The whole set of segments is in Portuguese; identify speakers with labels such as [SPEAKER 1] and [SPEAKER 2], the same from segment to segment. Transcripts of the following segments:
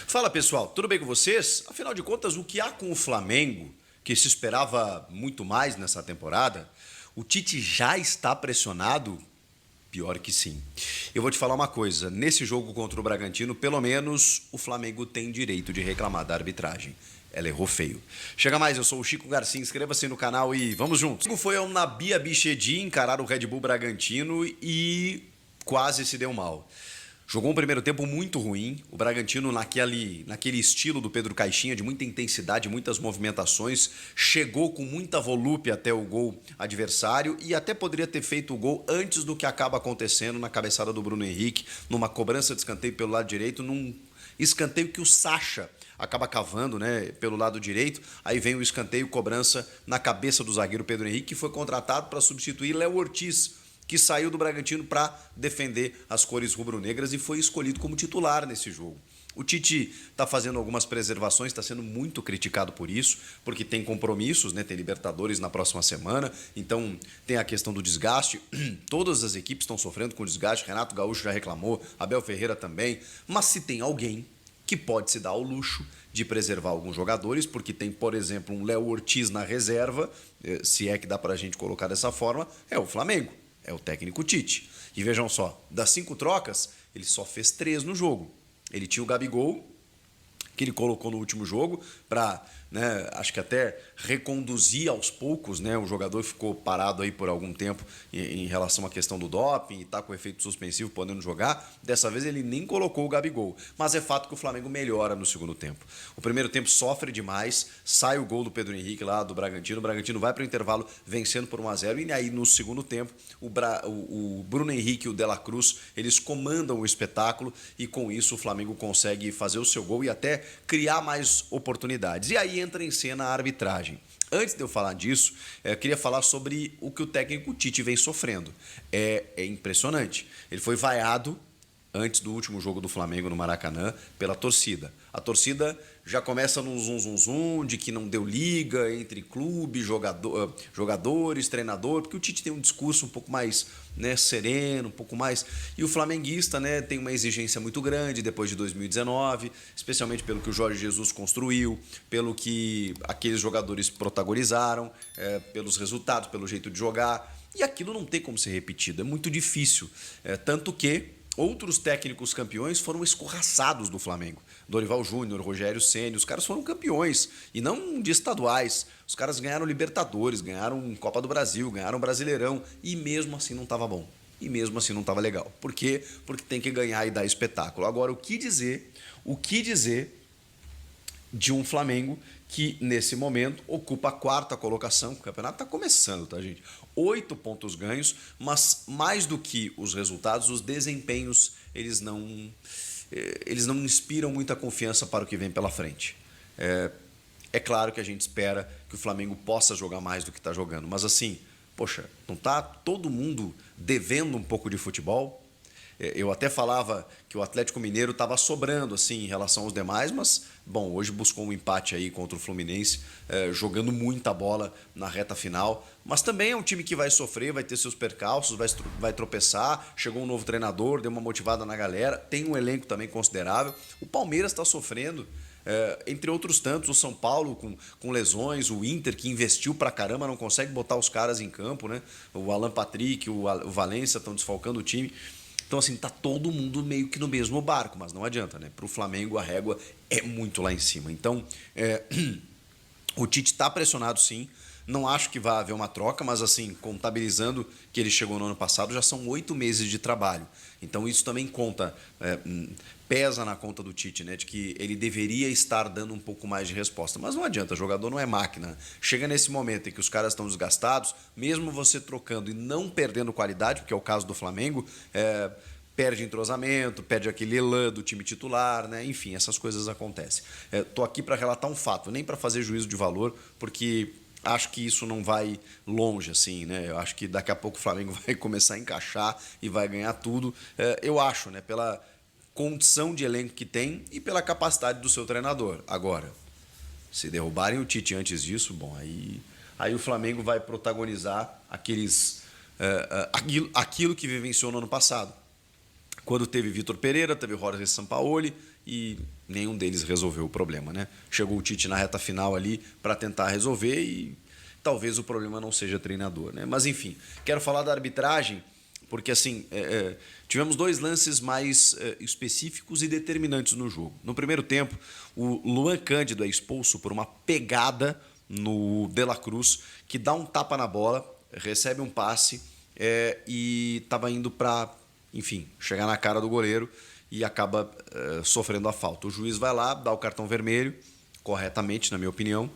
[SPEAKER 1] Fala pessoal, tudo bem com vocês? Afinal de contas, o que há com o Flamengo, que se esperava muito mais nessa temporada, o Tite já está pressionado? Pior que sim. Eu vou te falar uma coisa, nesse jogo contra o Bragantino, pelo menos o Flamengo tem direito de reclamar da arbitragem. Ela errou feio. Chega mais, eu sou o Chico Garcia, inscreva-se no canal e vamos juntos. O foi ao Nabi Abichedi encarar o Red Bull Bragantino e quase se deu mal. Jogou um primeiro tempo muito ruim, o Bragantino naquele estilo do Pedro Caixinha, de muita intensidade, muitas movimentações, chegou com muita volúpia até o gol adversário e até poderia ter feito o gol antes do que acaba acontecendo na cabeçada do Bruno Henrique, numa cobrança de escanteio pelo lado direito, num escanteio que o Sacha acaba cavando, né, pelo lado direito, aí vem o escanteio, cobrança na cabeça do zagueiro Pedro Henrique, que foi contratado para substituir Léo Ortiz, que saiu do Bragantino para defender as cores rubro-negras e foi escolhido como titular nesse jogo. O Tite está fazendo algumas preservações, está sendo muito criticado por isso, porque tem compromissos, né? Tem Libertadores na próxima semana, então tem a questão do desgaste. Todas as equipes estão sofrendo com desgaste, Renato Gaúcho já reclamou, Abel Ferreira também, mas se tem alguém que pode se dar ao luxo de preservar alguns jogadores, porque tem, por exemplo, um Léo Ortiz na reserva, se é que dá para a gente colocar dessa forma, é o Flamengo. É o técnico Tite. E vejam só, das 5 trocas, ele só fez 3 no jogo. Ele tinha o Gabigol, que ele colocou no último jogo, para, né, acho que até reconduzir aos poucos, né, o jogador ficou parado aí por algum tempo em relação à questão do doping e está com efeito suspensivo, podendo jogar. Dessa vez ele nem colocou o Gabigol, mas é fato que o Flamengo melhora no segundo tempo. O primeiro tempo sofre demais, sai o gol do Pedro Henrique lá do Bragantino, o Bragantino vai para o intervalo vencendo por 1-0 e aí no segundo tempo o Bruno Henrique e o De La Cruz, eles comandam o espetáculo e com isso o Flamengo consegue fazer o seu gol e até criar mais oportunidades. E aí entra em cena a arbitragem. Antes de eu falar disso, eu queria falar sobre o que o técnico Tite vem sofrendo. É impressionante. Ele foi vaiado antes do último jogo do Flamengo no Maracanã pela torcida. A torcida já começa num zum de que não deu liga entre clube, jogadores, treinador, porque o Tite tem um discurso um pouco mais, né, sereno, um pouco mais... E o flamenguista, né, tem uma exigência muito grande depois de 2019, especialmente pelo que o Jorge Jesus construiu, pelo que aqueles jogadores protagonizaram, pelos resultados, pelo jeito de jogar. E aquilo não tem como ser repetido, é muito difícil. Tanto que outros técnicos campeões foram escorraçados do Flamengo. Dorival Júnior, Rogério Ceni, os caras foram campeões e não de estaduais. Os caras ganharam Libertadores, ganharam Copa do Brasil, ganharam Brasileirão e mesmo assim não estava bom. E mesmo assim não estava legal. Por quê? Porque tem que ganhar e dar espetáculo. Agora, o que dizer de um Flamengo que, nesse momento, ocupa a 4ª colocação. O campeonato está começando, tá, gente? 8 pontos ganhos, mas mais do que os resultados, os desempenhos, eles não inspiram muita confiança para o que vem pela frente. É claro que a gente espera que o Flamengo possa jogar mais do que está jogando, mas assim, poxa, não está todo mundo devendo um pouco de futebol? Eu até falava que o Atlético Mineiro estava sobrando assim em relação aos demais, mas bom, hoje buscou um empate aí contra o Fluminense, jogando muita bola na reta final, mas também é um time que vai sofrer, vai ter seus percalços, vai tropeçar, chegou um novo treinador, deu uma motivada na galera, tem um elenco também considerável. O Palmeiras está sofrendo, entre outros tantos, o São Paulo com lesões, o Inter que investiu pra caramba, não consegue botar os caras em campo, né? O Alan Patrick, o Valência estão desfalcando o time. Então, assim, tá todo mundo meio que no mesmo barco, mas não adianta, né? Para o Flamengo, a régua é muito lá em cima. Então, o Tite está pressionado, sim. Não acho que vai haver uma troca, mas, assim, contabilizando que ele chegou no ano passado, já são 8 meses de trabalho. Então, isso também conta, pesa na conta do Tite, né? De que ele deveria estar dando um pouco mais de resposta. Mas não adianta, jogador não é máquina. Chega nesse momento em que os caras estão desgastados, mesmo você trocando e não perdendo qualidade, porque é o caso do Flamengo, perde entrosamento, perde aquele elan do time titular, né? Enfim, essas coisas acontecem. Estou aqui para relatar um fato, nem para fazer juízo de valor, porque acho que isso não vai longe, assim, né? Eu acho que daqui a pouco o Flamengo vai começar a encaixar e vai ganhar tudo. Eu acho, né? Pela condição de elenco que tem e pela capacidade do seu treinador. Agora, se derrubarem o Tite antes disso, bom, aí o Flamengo vai protagonizar aquilo que vivenciou no ano passado. Quando teve Vitor Pereira, teve Jorge Sampaoli e nenhum deles resolveu o problema, né? Chegou o Tite na reta final ali para tentar resolver e talvez o problema não seja treinador, né? Mas enfim, quero falar da arbitragem porque assim tivemos dois lances mais específicos e determinantes no jogo. No primeiro tempo, o Luan Cândido é expulso por uma pegada no De La Cruz, que dá um tapa na bola, recebe um passe e estava indo para, enfim, chegar na cara do goleiro e acaba sofrendo a falta. O juiz vai lá, dá o cartão vermelho, corretamente, na minha opinião,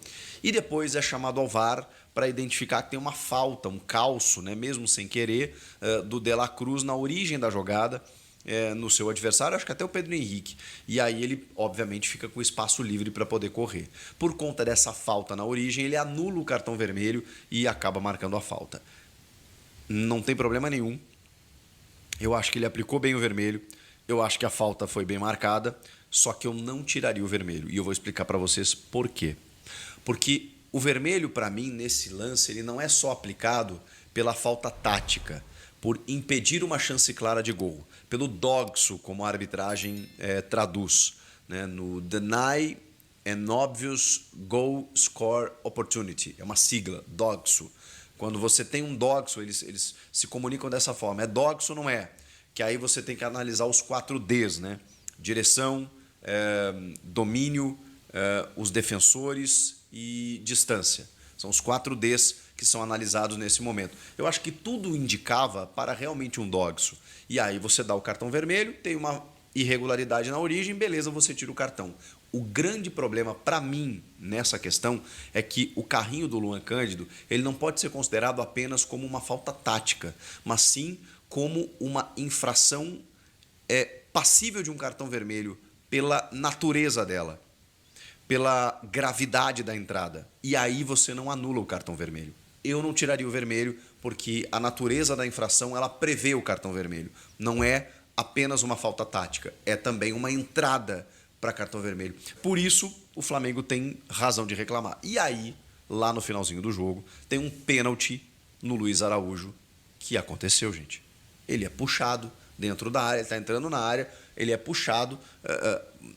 [SPEAKER 1] e depois é chamado ao VAR para identificar que tem uma falta, um calço, né, mesmo sem querer, do De La Cruz na origem da jogada, no seu adversário, acho que até o Pedro Henrique. E aí ele, obviamente, fica com espaço livre para poder correr. Por conta dessa falta na origem, ele anula o cartão vermelho e acaba marcando a falta. Não tem problema nenhum. Eu acho que ele aplicou bem o vermelho. Eu acho que a falta foi bem marcada, só que eu não tiraria o vermelho. E eu vou explicar para vocês por quê. Porque o vermelho, para mim, nesse lance, ele não é só aplicado pela falta tática, por impedir uma chance clara de gol, pelo DOGSO, como a arbitragem traduz, né? No Deny an Obvious Goal Score Opportunity. É uma sigla, DOGSO. Quando você tem um DOGSO, eles se comunicam dessa forma. É DOGSO ou não é? Que aí você tem que analisar os 4 Ds, né? Direção, domínio, os defensores e distância. São os 4 Ds que são analisados nesse momento. Eu acho que tudo indicava para realmente um DOGSO. E aí você dá o cartão vermelho, tem uma irregularidade na origem, beleza, você tira o cartão. O grande problema para mim nessa questão é que o carrinho do Luan Cândido, ele não pode ser considerado apenas como uma falta tática, mas sim como uma infração passível de um cartão vermelho pela natureza dela, pela gravidade da entrada. E aí você não anula o cartão vermelho. Eu não tiraria o vermelho porque a natureza da infração ela prevê o cartão vermelho. Não é apenas uma falta tática, é também uma entrada para cartão vermelho. Por isso, o Flamengo tem razão de reclamar. E aí, lá no finalzinho do jogo, tem um pênalti no Luiz Araújo que aconteceu, gente. Ele é puxado dentro da área, ele está entrando na área, ele é puxado,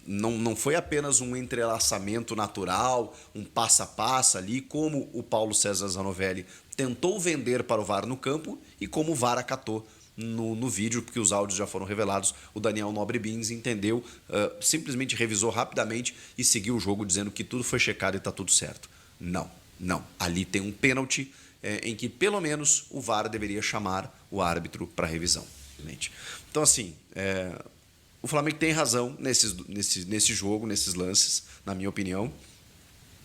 [SPEAKER 1] não foi apenas um entrelaçamento natural, um passo a passo ali, como o Paulo César Zanovelli tentou vender para o VAR no campo e como o VAR acatou no vídeo, porque os áudios já foram revelados. O Daniel Nobre Bins entendeu, simplesmente revisou rapidamente e seguiu o jogo dizendo que tudo foi checado e está tudo certo. Não. Ali tem um pênalti em que pelo menos o VAR deveria chamar o árbitro para revisão. Então assim, o Flamengo tem razão nesse jogo, nesses lances, na minha opinião,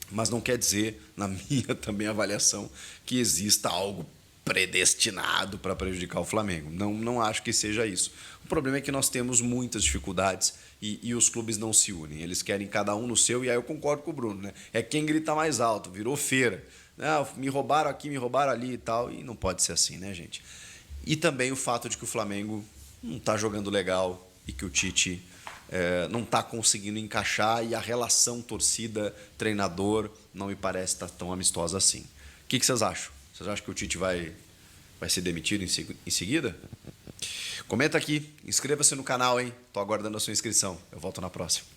[SPEAKER 1] mas não quer dizer, na minha também avaliação, que exista algo predestinado para prejudicar o Flamengo. Não acho que seja isso. O problema é que nós temos muitas dificuldades e os clubes não se unem. Eles querem cada um no seu, e aí eu concordo com o Bruno, né? É quem grita mais alto, virou feira. Não, me roubaram aqui, me roubaram ali e tal, e não pode ser assim, né, gente? E também o fato de que o Flamengo não está jogando legal e que o Tite não está conseguindo encaixar e a relação torcida-treinador não me parece estar tão amistosa assim. O que vocês acham? Vocês acham que o Tite vai ser demitido em seguida? Comenta aqui, inscreva-se no canal, hein? Tô aguardando a sua inscrição. Eu volto na próxima.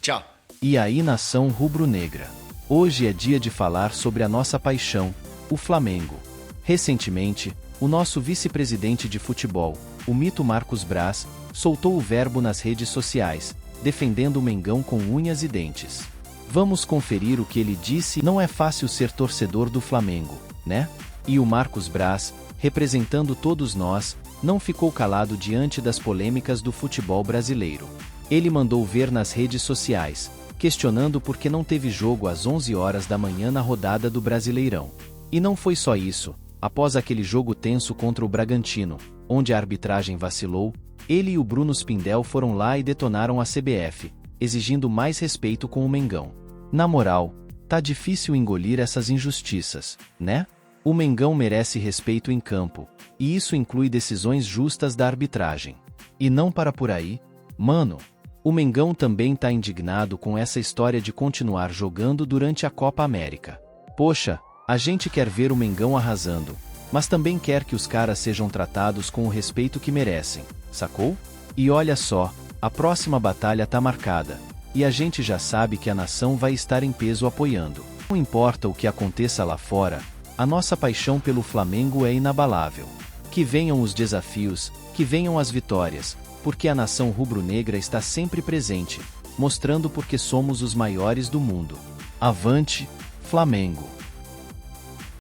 [SPEAKER 1] Tchau!
[SPEAKER 2] E aí, nação rubro-negra? Hoje é dia de falar sobre a nossa paixão, o Flamengo. Recentemente, o nosso vice-presidente de futebol, o mito Marcos Braz, soltou o verbo nas redes sociais, defendendo o Mengão com unhas e dentes. Vamos conferir o que ele disse. Não é fácil ser torcedor do Flamengo, né? E o Marcos Braz, representando todos nós, não ficou calado diante das polêmicas do futebol brasileiro. Ele mandou ver nas redes sociais, questionando por que não teve jogo às 11 horas da manhã na rodada do Brasileirão. E não foi só isso. Após aquele jogo tenso contra o Bragantino, onde a arbitragem vacilou, ele e o Bruno Spindel foram lá e detonaram a CBF, exigindo mais respeito com o Mengão. Na moral, tá difícil engolir essas injustiças, né? O Mengão merece respeito em campo, e isso inclui decisões justas da arbitragem. E não para por aí, mano. O Mengão também tá indignado com essa história de continuar jogando durante a Copa América. Poxa, a gente quer ver o Mengão arrasando, mas também quer que os caras sejam tratados com o respeito que merecem, sacou? E olha só, a próxima batalha tá marcada, e a gente já sabe que a nação vai estar em peso apoiando. Não importa o que aconteça lá fora, a nossa paixão pelo Flamengo é inabalável. Que venham os desafios, que venham as vitórias, porque a nação rubro-negra está sempre presente, mostrando porque somos os maiores do mundo. Avante, Flamengo!